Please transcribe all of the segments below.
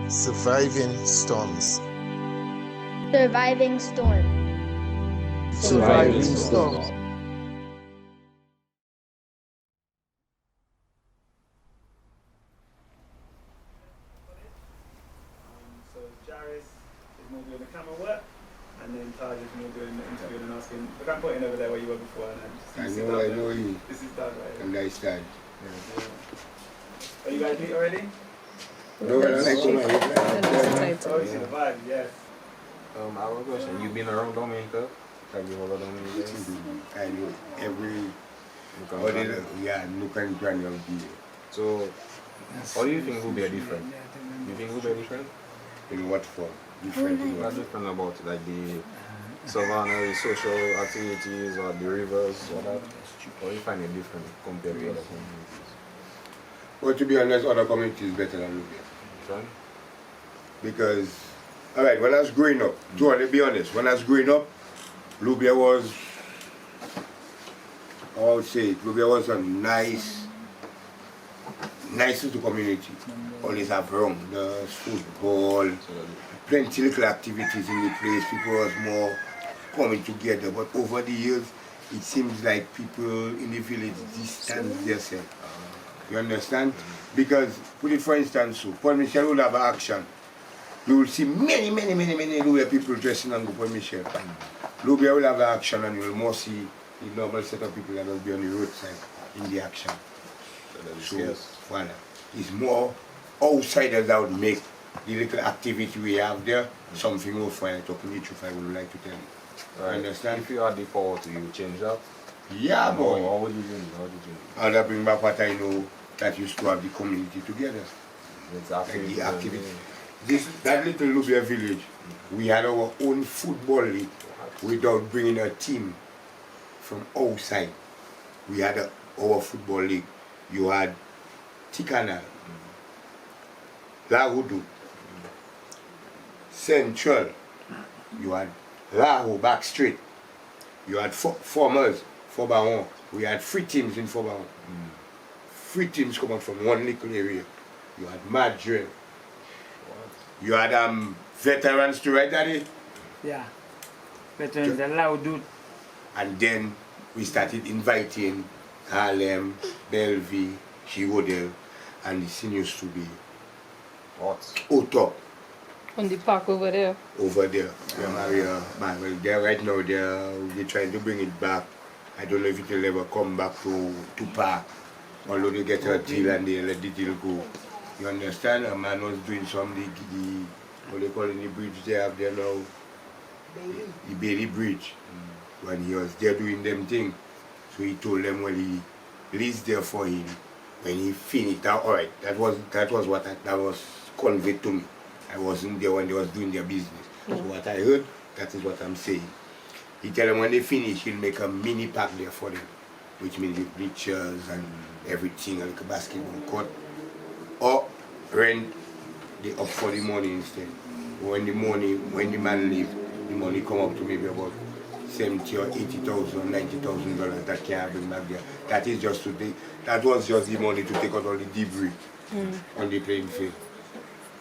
Surviving storms. Surviving storm. Surviving storms. So Jairus is more doing the camera work, and then Taj is more doing the interviewing and asking. Look, I'm putting over there where you were before, and I know you. This is Taj right here. Understand. Are you guys meet already? No, I like to Oh, you see the vibe, yes. I have a question. You've been around Dominica? Have you ever done anything? I know every nook and cranny of the So, how do you think will be different? You think will be different? in what form? Different in What what different about it? Like the savannah, the social activities, or the rivers, or that? Or you find it different compared to other communities? Well, to be honest, other communities better than Lubia. Different? Because, alright, when I was growing up, to be honest, when I was growing up, Lubia was, I would say, Lubia was a nice little community. Always have rum, the football, plenty little activities in the place. People was more coming together. But over the years, it seems like people in the village distance themselves. You understand? Because, put it for instance, so Paul Michel will have an action. You will see many Lubia people dressing and go Paul Michel. Lubia will have an action and you will more see the normal set of people that will be on the roadside in the action. So, voilà. It's more outsiders that would make the little activity we have there something more fun. Talking the truth, I would like to tell you. Right. Understand? If you had the power to, you change that? Yeah, boy. How would you do it? How would you do it? I'll bring back what I know that used to have the community together. It's Like the activity. That little Lubia village, we had our own football league without bringing a team from outside. We had our football league. You had Tikana, La Hudu, Central, you had Laho, Back Street, you had Formers, Forbaron. We had 3 teams in Forbaron. 3 teams come out from one little area. You had Madrid. You had veterans to right, Daddy? Yeah. Veterans allowed to. And then we started inviting Harlem, Bellevue, Chirodel, and the seniors to be What? Otop On the park over there. over there. Well, they're right now, they're trying to bring it back. I don't know if it will ever come back to park. Although they get a deal and they let the deal go. You understand? A man was doing some what they call it, the bridge they have there now. The Bailey Bridge. When he was there doing them thing. So he told them when he leads there for him, when he finished, alright, that was conveyed to me. I wasn't there when they was doing their business. So what I heard, that is what I'm saying. He tell them when they finish, he'll make a mini park there for them, which means with bleachers and everything, like a basketball court. Or rent the up for the money instead. When the man leave, the money come up to maybe about 70 or 80,000, 90,000 dollars that can't bring back there. That is just to that was just the money to take out all the debris on the playing field.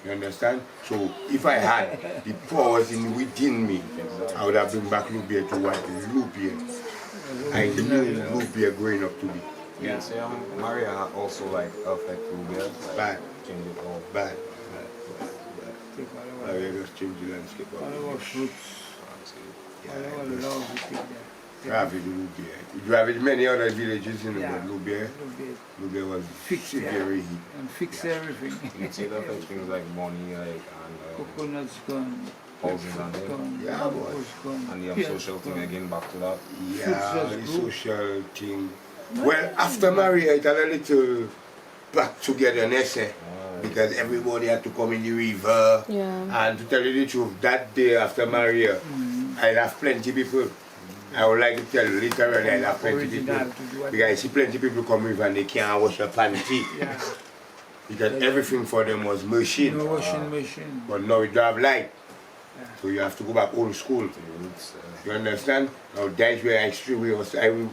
You understand? So if I had the powers within me, I would have bring back Lubia to what Lubia I knew Lubia growing up to be. Yeah, see, Maria also like affect Rubia. Like, Bad. Change it all. Bad. Maria just changed the landscape. All our fruits, all our love, we take that. Ravage Lubia. You have many other villages in Yeah. but Lubia was Fix it. very hit. And fix everything. You see that affect things like money, like, and Coconuts gone. houses and all. Gone. Yeah, boy. Apples gone. And the pears social thing gone. again, back to that. Yeah, just the grew. social thing. Well, after Maria, it had a little back togetherness because everybody had to come in the river. Yeah. And to tell you the truth, that day after Maria, I have plenty people. I would like to tell you literally, I have plenty people. Original to do what- Because I see plenty people come river and they can't wash their panty. Yeah. Because everything for them was machine. No washing machine. But now we don't have light. Yeah. So you have to go back old school. Roots, You understand? Now that's where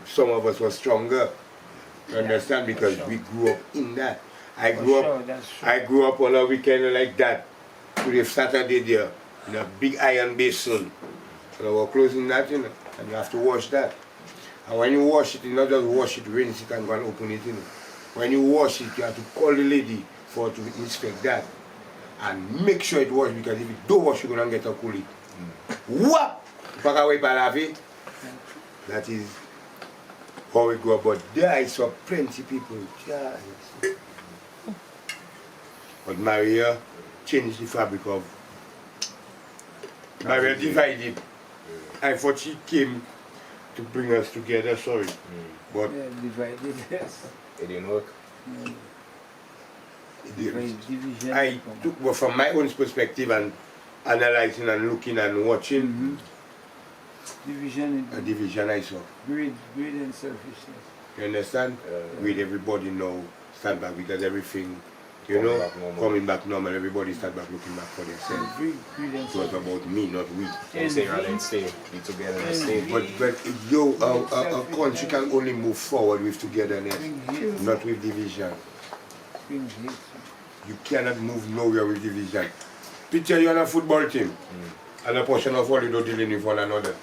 some of us were stronger. You understand? Because we grew up in that. I grew up on a weekend like that. yesterday, Saturday there, in a big iron basin. So we're closing that, you know, and you have to wash that. And when you wash it, you not just wash it, rinse it, and go and open it, you know. When you wash it, you have to call the lady for to inspect that. And make sure it wash, because if you don't wash, you're going to get a coolie. Whap! Back away by la. That is how we go. But there I saw plenty people. Yeah. But Maria changed the fabric of. Maria divided. I thought she came to bring us together, sorry. But Yeah, divided, yes. It didn't work. it didn't. Division. I took, well, from my own perspective and analyzing and looking and watching, Division a in division I saw. greed and selfishness. You understand? With everybody now stand back because everything, you Coming know, back normal. coming back normal, everybody stand back looking back for themselves. Greed and It was selfishness. about me, not we. So you say rather than stay, be together and stay. But yo, a country can only move forward with togetherness, Bring hate. not with division. Bring hate. You cannot move nowhere with division. Picture you on a football team, and a portion of all you don't dealing with one another.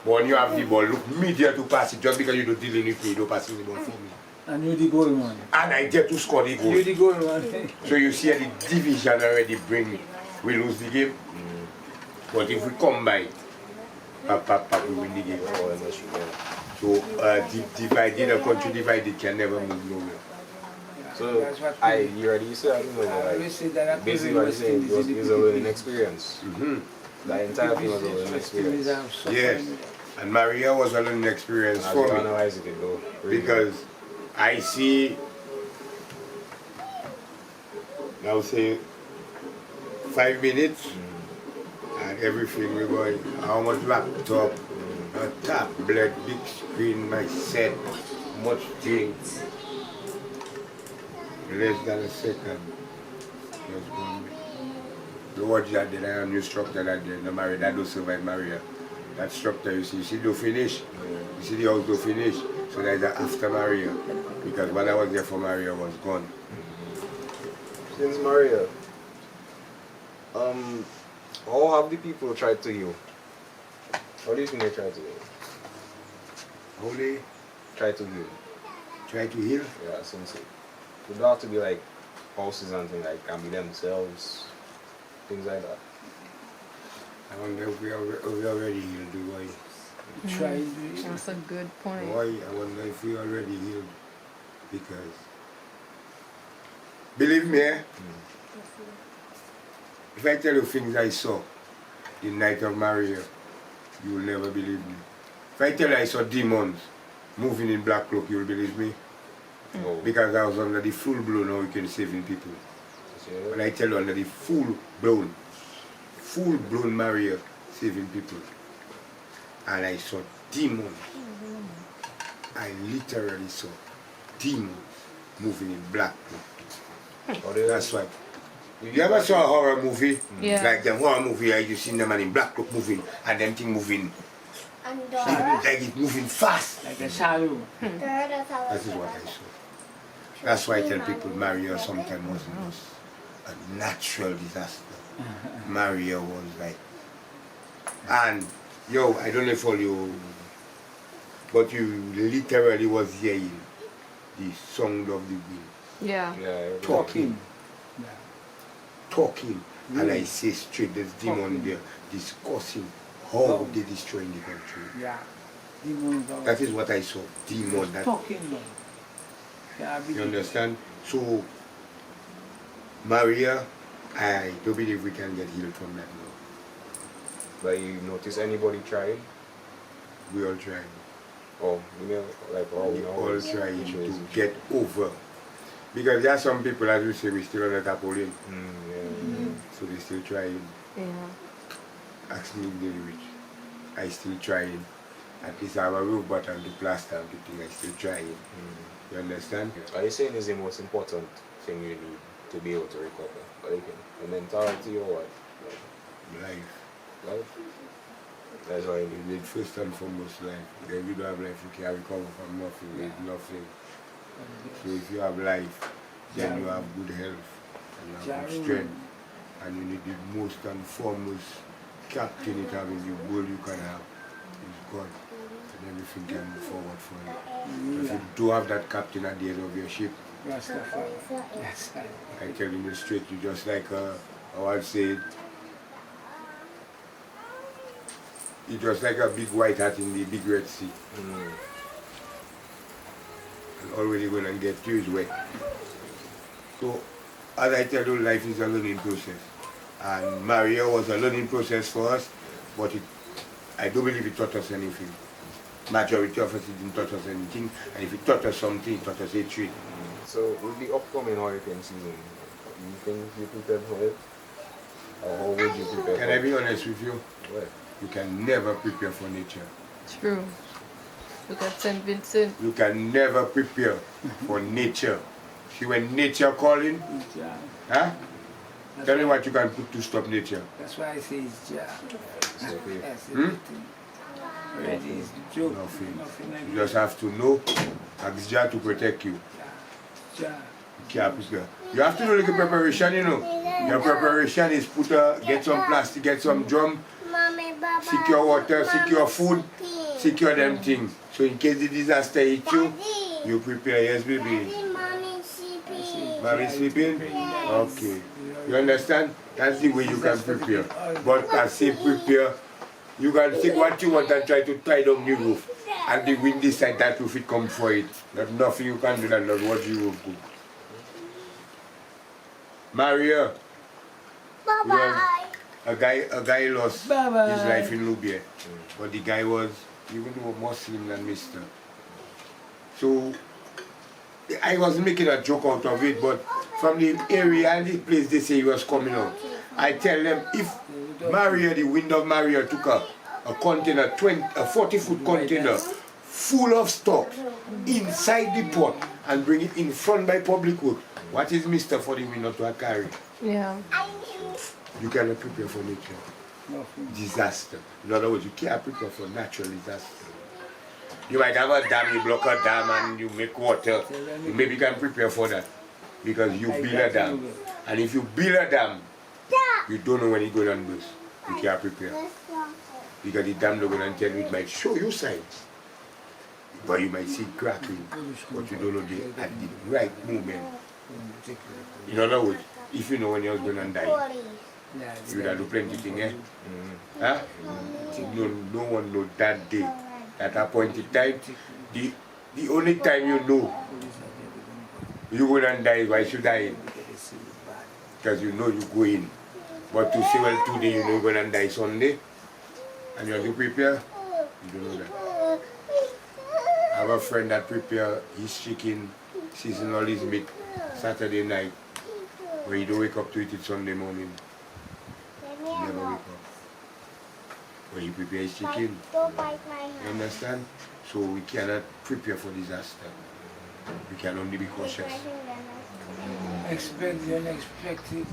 But when you have the ball, look media to pass it. Just because you don't dealing with me, you don't pass the ball for me. And you the goal man. And I get to score the goal. You the goal man. So you see the division already bring, we lose the game. But if we come by, we win the game. Oh, and that's true, yeah. So divided, a country divided can never move nowhere. So That's what you already said, I don't know, I always like, say that basically what you're saying, it was a learning experience. Mm-hmm. The entire thing was a learning experience. Yes. And Maria was a learning experience As for you me. analyze it, though, really. Because I see, now say 5 minutes and everything we're going, how much laptop, a tablet, big screen, my set, much things. Less than a second. Just one minute. The watch that did, I have a new structure that did, no Maria, that don't survive Maria. That structure you see do finish. You see the house do finish. So there's an after Maria. Because when I was there for Maria was gone. Since Maria, how have the people tried to heal? How do you think they tried to heal? How they Try to heal. try to heal. Yeah, since it would have to be like houses and things like can be themselves, things like that. I wonder if we already healed the boy. Try That's a good point. Boy, I wonder if we already healed. Because believe me, if I tell you things I saw the night of Maria, you will never believe me. If I tell you I saw demons moving in black cloak, you will believe me. Oh, Because I was under the full-blown how you can saving people. When I tell you under the full-blown Maria saving people. And I saw demons. I literally saw demons moving in black cloak. That's why. You ever saw a horror movie? Yeah. Like the horror movie, you see them in black cloak moving and them thing moving. Like it moving fast. like a shadow. That is what I saw. That's why I tell people Maria sometimes wasn't just a natural disaster. Maria was like, and yo, I don't know if all you, but you literally was hearing the sound of the wind, Yeah. yeah, talking, talking, and I Really? say straight, there's demon Talking. there discussing how they destroying the country. Yeah. Demons are That is what I saw, demon. That talking now. Yeah, you understand? So, Maria, I don't believe we can get healed from that now. But you notice anybody trying? We all trying. Oh, you know, like all We we know all is trying to issues. get over. Because there are some people, as we say, we still on the tarpaulin. Yeah. So they still trying. Yeah. Ask me if they're rich. I still trying. At least I have a roof bottom to plaster and to think I still trying. You understand? Are you saying is the most important thing you need to be able to recover? Like the mentality or what? Life. Life? That's why you You need. need first and foremost life. Then you don't have life, you can recover from nothing. There's nothing. So if you have life, then you have good health and you have good strength and you need the most and foremost captain it having the goal you can have is God. And everything can move forward for you. If you do have that captain at the end of your ship, Rastafari. Yes. I tell you straight, you just like how I said, it's just like a big white hat in the big Red Sea. And already when I get you is wet. So, as I tell you, life is a learning process. And Maria was a learning process for us, but I don't believe it taught us anything. Majority of us didn't taught us anything, and if it taught us something, it taught us hatred. So with the upcoming hurricane season, you think you prepared for it? Or how would you prepare Can for I it? be honest with you? What? You can never prepare for nature. True. Look at St. Vincent. You can never prepare for nature. See, when nature calling, Yeah. huh? That's Tell me why- what you can put to stop nature. That's why I say it's Jah. okay. That's Hmm? everything. Already is the joke. Nothing. like You just have to know, ask Jah to protect you. Jah. You can't prepare. You have to do like a preparation, you know. Your preparation is get some plastic, get some drum, secure water, secure food, secure them things. So in case the disaster hits you, you prepare. Yes, baby. Mommy sleeping? Okay. You understand? That's the way you can prepare. But I say prepare, you can take what you want and try to tie down the roof. And the wind decide that roof it come for it. There's nothing you can do that not what the roof go. Maria. A guy lost his life in Libya. But the guy was even more Muslim than Mr. So I wasn't making a joke out of it, but from the area and the place they say he was coming out. I tell them if Maria, the wind of Maria took a container, a 40-foot container full of stock inside the port and bring it in front by public work, what is Mr. for the wind not to carry? Yeah. You cannot prepare for nature. Disaster. In other words, you can't prepare for natural disaster. You might have a dam, you block a dam and you make water. You maybe can prepare for that. Because you build a dam. And if you build a dam, you don't know when it's going to burst. You can't prepare. Because the dam not going to tell you, it might show you signs. But you might see it cracking. But you don't know at the right moment. In other words, if you know when you're going to die, you would have do plenty of things, eh? Huh? No one knows that day. At a point in time, the only time you know you're going to die is why you die. Because you know you go in. But to say, well, today you know you're going to die Sunday, and you have to prepare, you don't know that. I have a friend that prepare his chicken, seasonal his meat, Saturday night, where he don't wake up to eat it Sunday morning. He never wake up. When he prepare his chicken. You understand? So we cannot prepare for disaster. We can only be cautious. Expect the unexpected.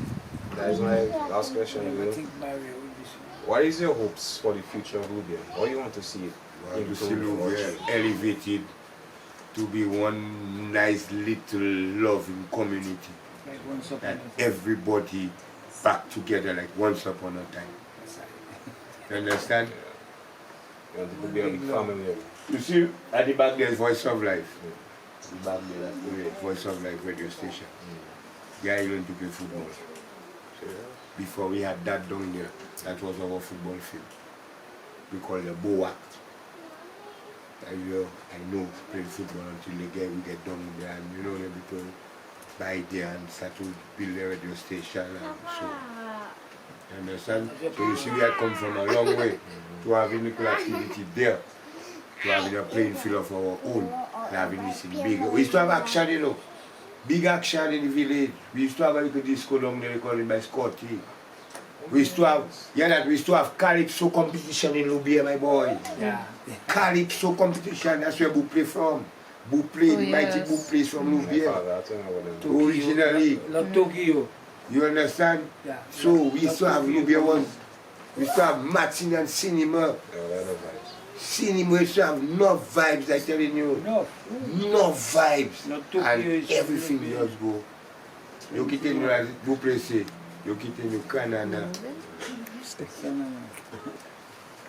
That is my last question to I you. think Maria will be What is your hopes for the future of Libya? How you want to see it? We have to see improve or Libya change? elevated to be one nice little loving community. like once upon That a time. everybody back together like once upon a time. You understand? You want to be a big family. You see, at the back there's Voice of Life. The back there, that's Voice of Life radio station. Yeah, I learned to play football. Before we had that down there, that was our football field. We call it a Boac. I know playing football until we get down there, and you know, people buy there and start to build a radio station and so. You understand? So you see, we had come from a long way to having little activity there, to having a playing field of our own, and having this big. We used to have action, you know, big action in the village. We used to have a little disco down there, they call it by Scotty. We used to have, we used to have calypso competition in Libya, my boy. Yeah. Calypso competition, that's where Bouplé from. Bouplé, Oh, the mighty yes. Bouplé is from My Libya. father, I don't know what them. Originally. Not Tokyo. You understand? Yeah. So we used to have Libya was, we used to have matinee and cinema. Yeah, they're not vibes. Cinema we used to have no vibes, I'm telling you. No. No vibes. Not Tokyo And is- everything just go. You can tell me as Bouplé say, Yo kite nou Canada.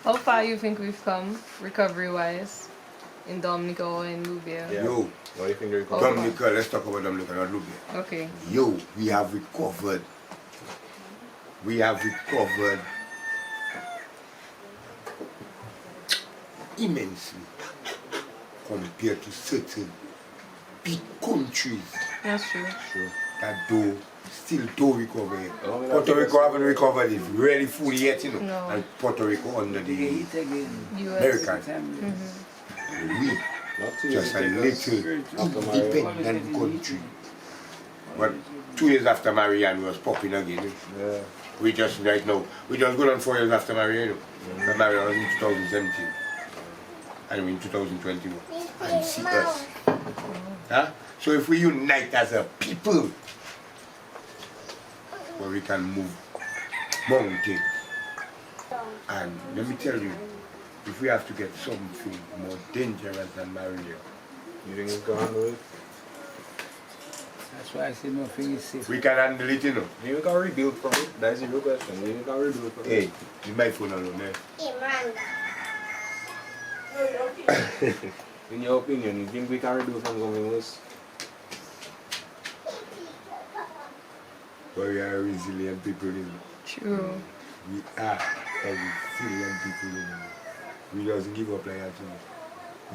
How far you think we've come, recovery-wise, in Dominica or in Lubia? Yeah. Yo, What do you think the recovery? Dominica, let's talk about Dominica, not Lubia. Okay. Yo, we have recovered. We have recovered immensely compared to certain big countries That's true. True. that still do recover. Oh, we Puerto have Rico haven't recovered it really fully yet, you know. No. And Puerto Rico under the US. Americans. We Not too just a easy little after Maria. independent country. But 2 years after Marianne was popping again. Yeah. We just right now, we just go on 4 years after Marianne. But Marianne was in 2017. And we're in 2021. And see us. Huh? So if we unite as a people, well, we can move mountains. And let me tell you, if we have to get something more dangerous than Maria, You think it's gonna handle it? That's why I say nothing is safe. we can handle it, you know. Do you think we can rebuild from it? That is the real question. Do you think we can rebuild from Hey, it? it's my phone alone, eh? In your opinion, you think we can rebuild from something worse? But we are resilient people, you know. True. We are a resilient people, you know. We just give up like that, you know.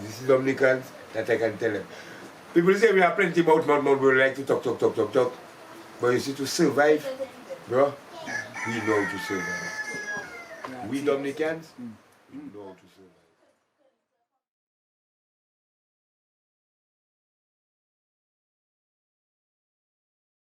This is Dominicans that I can tell them. People say we have plenty mouth, we like to talk. But you see, to survive, bro, we know how to survive. We Dominicans, we know how to survive.